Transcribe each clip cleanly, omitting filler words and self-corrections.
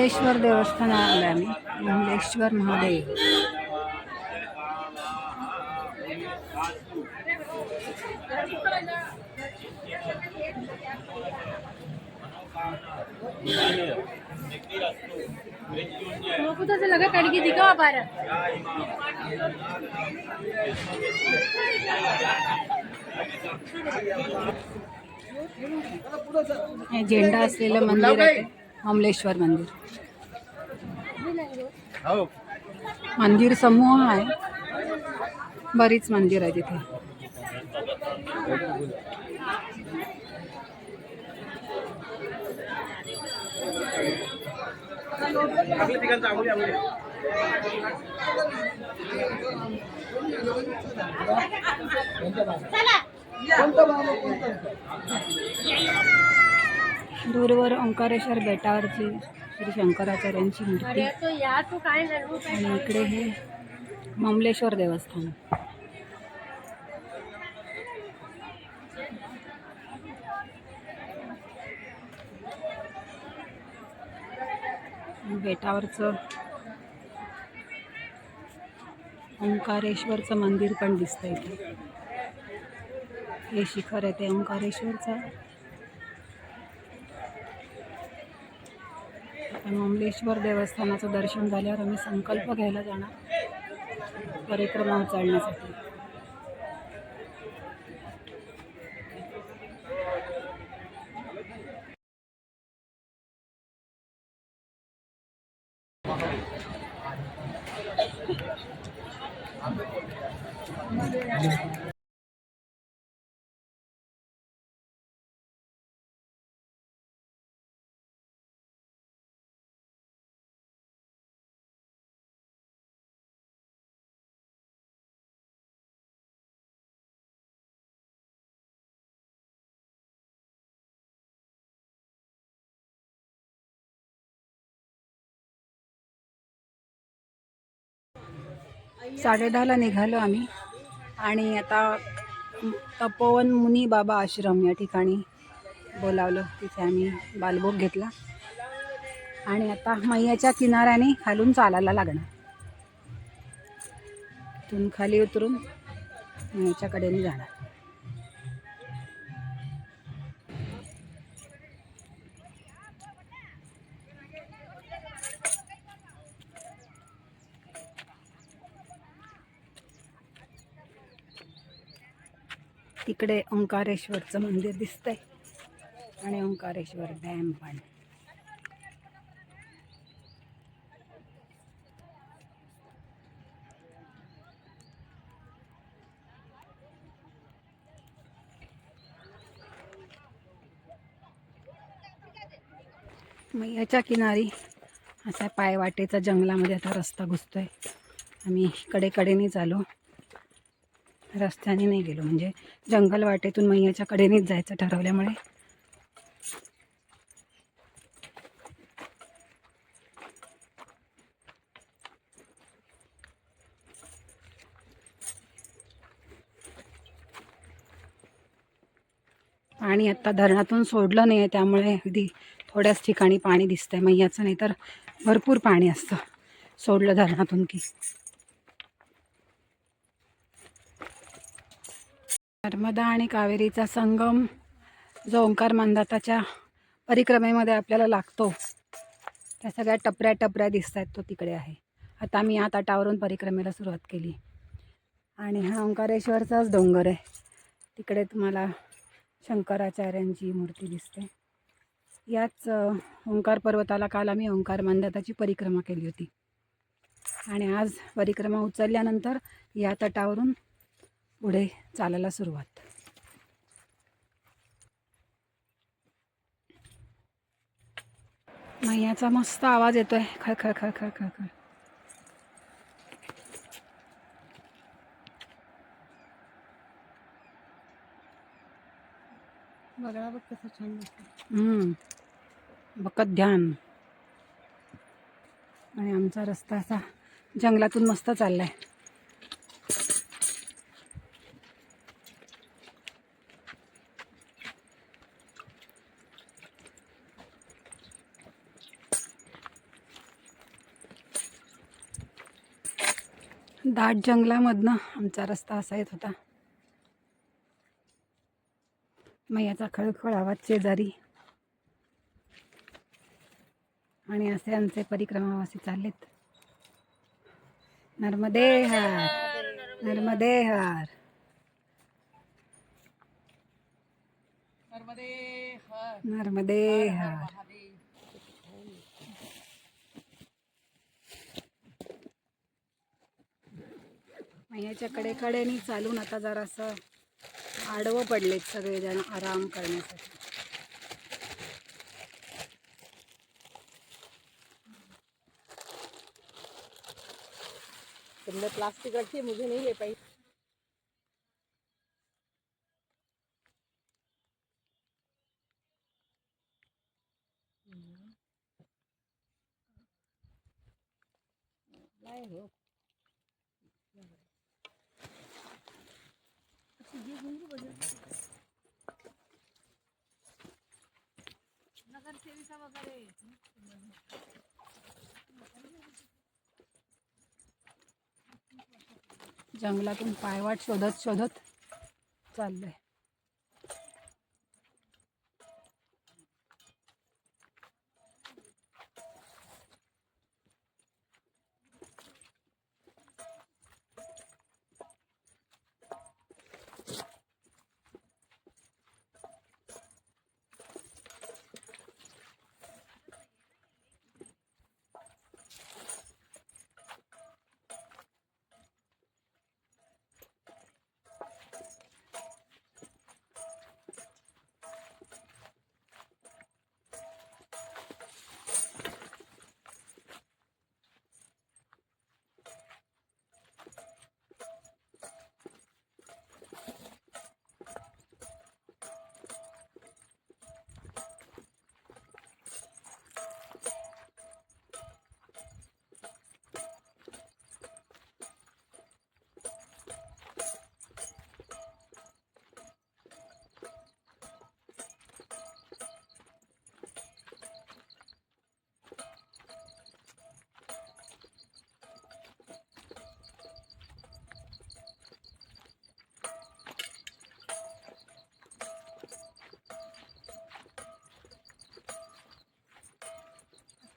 ममलेश्वर देवस्थानाला आलो आम्ही. ममलेश्वर महादेव. लगा कड़की दिखावा पा रहा हे झेंडा असलेलं मंदिर आहे, ममलेश्वर मंदिर. मंदिर समूह आहे, बरीच मंदिर आहे तिथे. दूरवर ओंकारेश्वर बेटावरची श्री शंकराचार्यांची मूर्ती आणि इकडे हे ममलेश्वर देवस्थान. बेटावरचं ओंकारेश्वरचं मंदिर पण दिसतंय इथे. हे शिखर आहे ते ओंकारेश्वरचं. ममलेश्वर देवस्थानाचं दर्शन झाल्यावर आम्ही संकल्प घ्यायला जाणार परिक्रमा उचलण्यासाठी. साडेदहाला निघालो आम्ही आणि आता तपोवन मुनी बाबा आश्रम या ठिकाणी बोलावलं. तिथे आम्ही बालभोग घेतला आणि आता मैयाच्या किनाऱ्याने खालून चालायला लागणार. तिथून खाली उतरून मैयाच्या कडेने जाणार. तिकडे ओंकारेश्वरचं मंदिर दिसतंय आणि ओंकारेश्वर डॅम पण. मैयाच्या किनारी असा पायवाटेचा जंगलामध्ये आता रस्ता घुसतोय. आम्ही कडेने चालू, रस्त्याने नाही गेलो, म्हणजे जंगल वाटेतून मैयाच्या कडेनेच जायचं ठरवल्यामुळे. पाणी आत्ता धरणातून सोडलं नाही आहे, त्यामुळे अगदी थोड्याच ठिकाणी पाणी दिसतंय मैयाचं. नाही तर भरपूर पाणी असतं सोडलं धरणातून की. नर्मदा आणि कावेरीचा संगम जो ओंकार मंदाताच्या परिक्रमेमध्ये आपल्याला लागतो, त्या सगळ्या टपऱ्या दिसत आहेत, तो तिकडे आहे. आता मी या तटावरून परिक्रमेला सुरुवात केली आणि हा ओंकारेश्वरचाच डोंगर आहे. तिकडे तुम्हाला शंकराचार्यांची मूर्ती दिसते. याच ओंकार पर्वताला काल आम्ही ओंकार मंदाताची परिक्रमा केली होती आणि आज परिक्रमा उचलल्यानंतर या तटावरून पुढे चालायला सुरुवात. मैयाचा मस्त आवाज येतोय, खळ खळ खळ खळ खळ खळ. बघा बघ कसं छान दिसतं. बघत ध्यान. आणि आमचा रस्ता असा जंगलातून मस्त चाललाय. दाट जंगलामधनं आमचा रस्ता असा येत होता. मैयाचा खळखळ आवाज शेजारी आणि असे आमचे परिक्रमावासी चाललेत. नर्मदे हर, नर्मदे हर, नर्मदे हर. मैयाच्या कडेकडेनी चालून आता जरासं आडवं पडलेत सगळेजण आराम करण्यासाठी. तुमने प्लास्टिक रखी है, मुझे नहीं ले पाई. जंगलातून पायवाट शोधत शोधत चाललंय.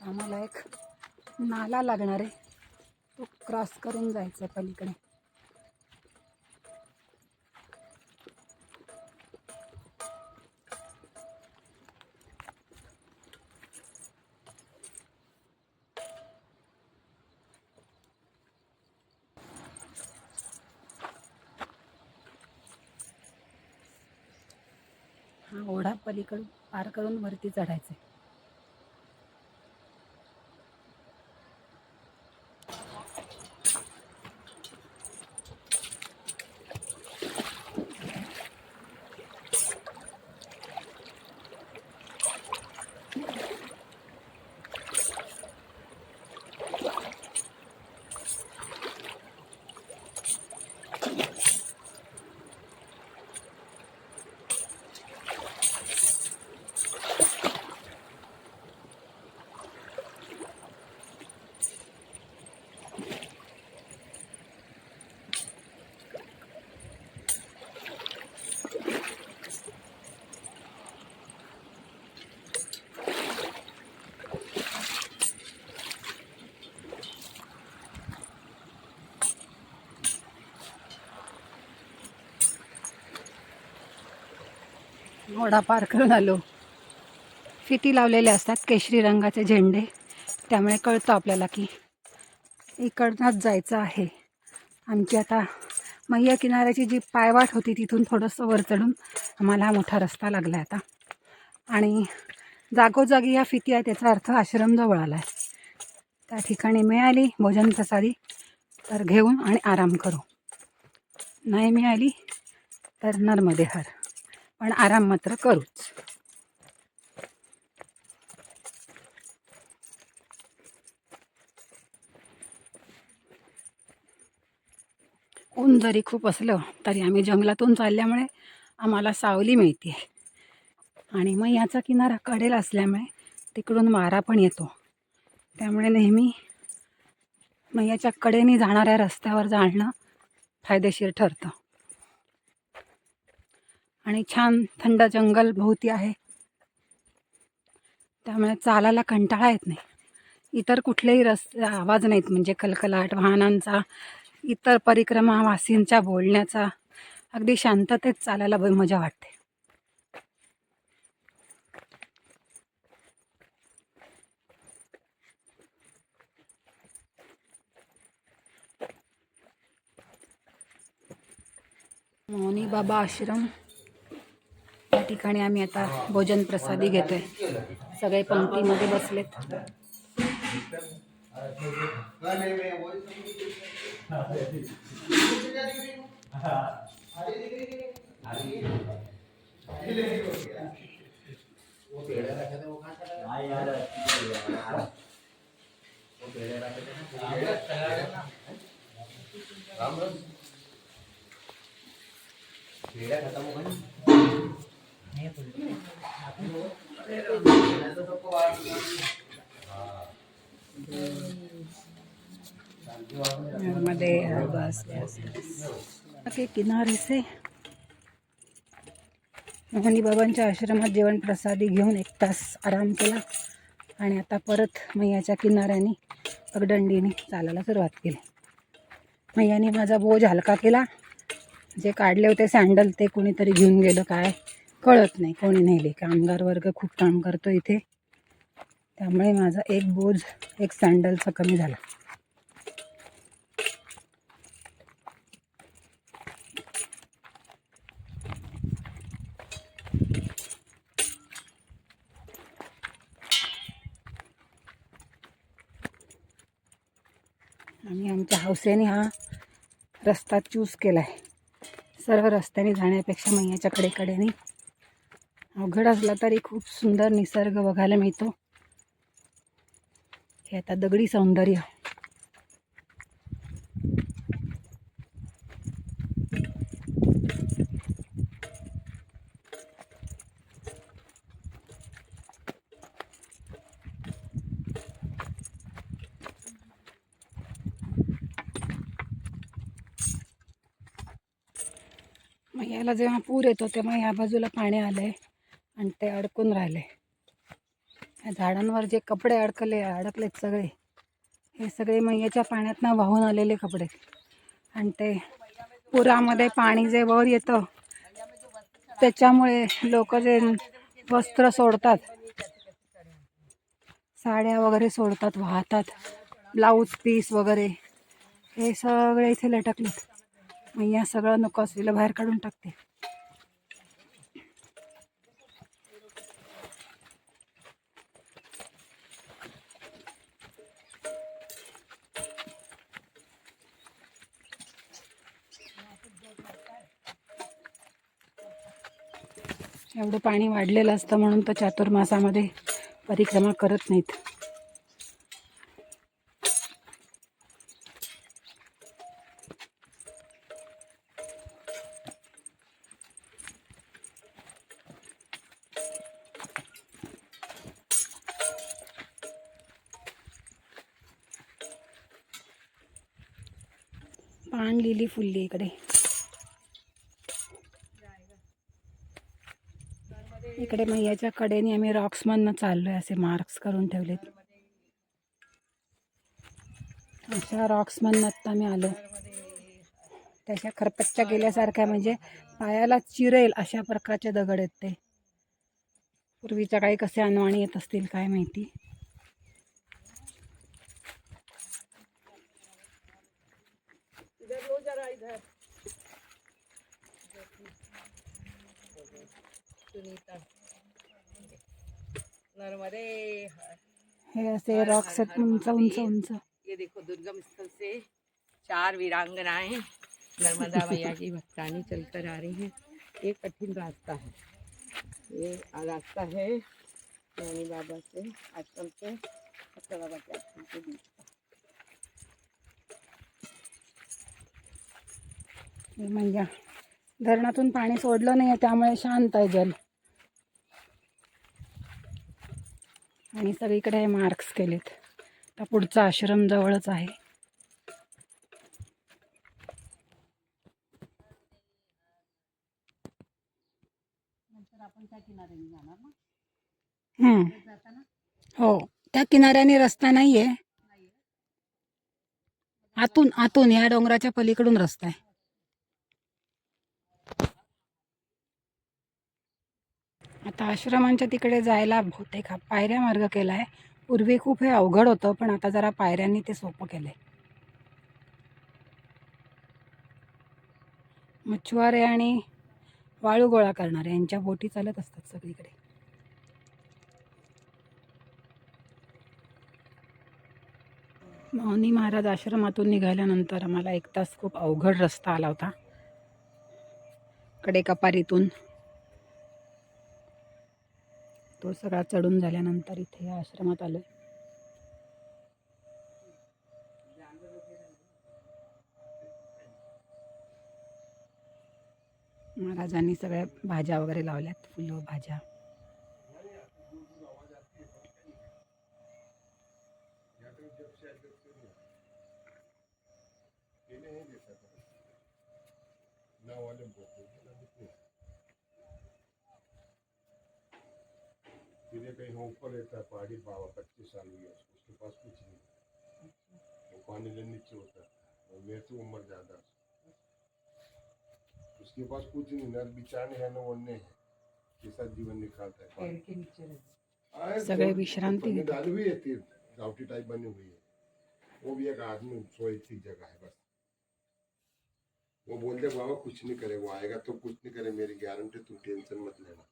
आम्हाला एक नाला लागणार आहे, तो क्रॉस करून जायचं पलीकडे. हा ओढा पलीकडून पार करून वरती चढायचं. ओढा पार करून आलो. फिती लावलेले असतात केशरी रंगाचे झेंडे, त्यामुळे कळतं आपल्याला की इकडनंच जायचं आहे. आमची आता मैया किनाऱ्याची जी पायवाट होती तिथून थोडंसं वर चढून आम्हाला हा मोठा रस्ता लागला आहे आता. आणि जागोजागी या फिती आहे, त्याचा अर्थ आश्रम जवळ आला आहे. त्या ठिकाणी मिळाली भोजन प्रसादी तर घेऊन आणि आराम करू, नाही मिळाली तर नर्मदे हर, पण आराम मात्र करूच. ऊन जरी खूप असलं तरी आम्ही जंगलातून चालल्यामुळे आम्हाला सावली मिळते. आणि मग याचा किनारा कडेला असल्यामुळे तिकडून वारा पण येतो, त्यामुळे नेहमी मैयाच्या कडेने जाणाऱ्या रस्त्यावर जाणं फायदेशीर ठरतं. आणि छान थंड जंगल भोवती आहे, त्यामुळे चालायला कंटाळा येत नाही. इतर कुठलेही आवाज नाहीत, म्हणजे कलकलाट वाहनांचा, इतर परिक्रमावासींच्या बोलण्याचा. अगदी शांततेत चालायला मजा वाटते. मौनी बाबा आश्रम या ठिकाणी आम्ही आता भोजन प्रसादी घेतोय. सगळे पंक्तीमध्ये बसलेत. नर्मदे बस बस के किनारे से मोहनी बाबांच्या आश्रमात जेवण प्रसादी घेऊन 1 तास आराम केला आणि आता परत मैयाच्या किनाऱ्याने पगडंडीने चालायला सुरुवात केली. मैयाने माझा बोज हलका केला. जे काढले होते सँडल ते कोणीतरी घेऊन गेलं, काय कळत नाही कोणी नेले. कामगार वर्ग खूप काम करतो इथे, त्यामुळे माझा एक बोज, एक सँडलचा कमी झाला. आम्ही आमच्या हौसेने हा रस्ता चूज केला आहे. सर्व रस्त्याने जाण्यापेक्षा मैयाच्या कडेकडेने अवघड असला तरी खूप सुंदर निसर्ग बघायला मिळतो. हे आता दगडी सौंदर्य. मैयाला जेव्हा पूर येतो तेव्हा या बाजूला पाणी आलंय आणि ते अडकून राहिले. या झाडांवर जे कपडे अडकलेत सगळे, हे सगळे मैयाच्या पाण्यातनं वाहून आलेले कपडे. आणि ते पुरामध्ये पाणी जे वर येतं त्याच्यामुळे लोक जे वस्त्र सोडतात, साड्या वगैरे सोडतात, वाहतात, ब्लाऊज पीस वगैरे, हे सगळे इथे लटकलेत. मैया सगळं नको असलेलं बाहेर काढून टाकते. एवढं पाणी वाढलेलं असतं म्हणून तर चातुर्मासामध्ये परिक्रमा करत नाहीत. पान लिली फुलली इकडे. इकडे मैयाच्या कडेने आम्ही रॉक्समधनं चाललोय, असे मार्क्स करून ठेवलेत. अशा रॉक्समधनं आत्ता आम्ही आलो. त्याच्या खरपच्च्या गेल्यासारख्या, म्हणजे पायाला चिरेल अशा प्रकारचे दगड आहेत ते. पूर्वीच्या काही कसे अनवाणी येत असतील काय माहिती. नर्मदे हे असे रॉक्स आहेत उंच उंच उंच. ये देखो, दुर्गम स्थल से 4 वीरांगनाएं नर्मदा मैया की भक्तानी चलकर आ रही हैं. ये कठिन रास्ता है, ये रास्ता है मौनी बाबा से आश्रम से भक्ता बाबा के आश्रम के बीच का. मैया धरणातून पाणी सोडलं नाही त्यामुळे शांत आहे जल. आणि सगळीकडे मार्क्स केलेत. आता पुढचा आश्रम जवळच आहे. हम्म. हो, त्या किनाऱ्याने रस्ता नाहीये. आतून आतून या डोंगराच्या पलीकडून रस्ता आहे. आता आश्रमांच्या तिकडे जायला बहुतेक हा पायऱ्या मार्ग केलाय. पूर्वी खूप हे अवघड होतं, पण आता जरा पायऱ्यांनी ते सोपं केलंय. मच्छुआरे आणि वाळू गोळा करणारे यांच्या बोटी चालत असतात सगळीकडे. मौनी महाराज आश्रमातून निघाल्यानंतर आम्हाला 1 तास खूप अवघड रस्ता आला होता. कडेकपारीतून तो सगळा चढून झाल्यानंतर इथे या आश्रमात आलोय. महाराजांनी सगळ्या भाज्या वगैरे लावल्यात, फुलं भाज्या. कहीं ऊपर रहता है पहाड़ी बाबा 25 साल हुई है उसके पास कुछ नहीं, वो पानी ले नीचे होता है और मेरे से उम्र ज्यादा उसके पास कुछ नहीं, न बिछाने है न ओढ़ने है, कैसा जीवन निकालता है। पेड़ के नीचे रहते। सगळे विश्रांती घेतात. डाली हुई है तीर गावटी टाइप बनी हुई है, वो भी एक आदमी सोए की जगह है बस। वो बोलते बाबा कुछ नहीं करे, वो आएगा तो कुछ नहीं करे, मेरी गारंटी, तुम टेंशन मत लेना,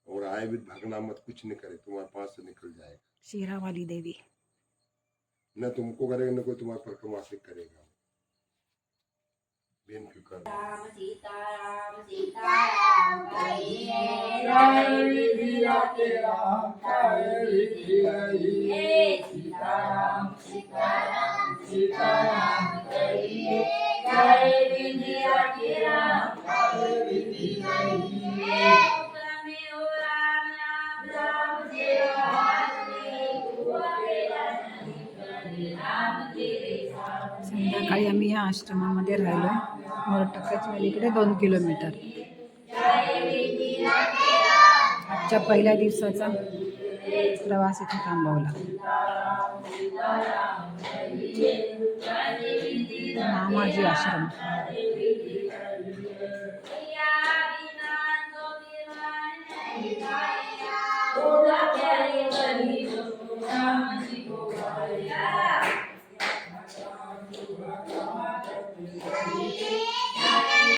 और आए भी भागना मत, कुछ नहीं करे, तुम्हारे पास से निकल जाएगा। शिरावाली देवी. न तुमको करेगा न कोई तुम्हारे पर कमासे करेगा। बेन क्यों कर राम सीताराम सीताराम कहिए जय विधिया के राम जय विधिया सीताराम सीताराम सीताराम कहिए जय विधिया के राम जय विधिया में ओ राम नाम राम तेरा हाथ में हुआ तेरा नहीं करे राम तेरे साथ संध्याकाळी आम्ही या आश्रमामध्ये राहिलोय. मोरटक्क्याच्या अलीकडे 2 किलोमीटर. आजच्या पहिल्या दिवसाचा प्रवास इथे थांबवला. मामाजी आश्रम.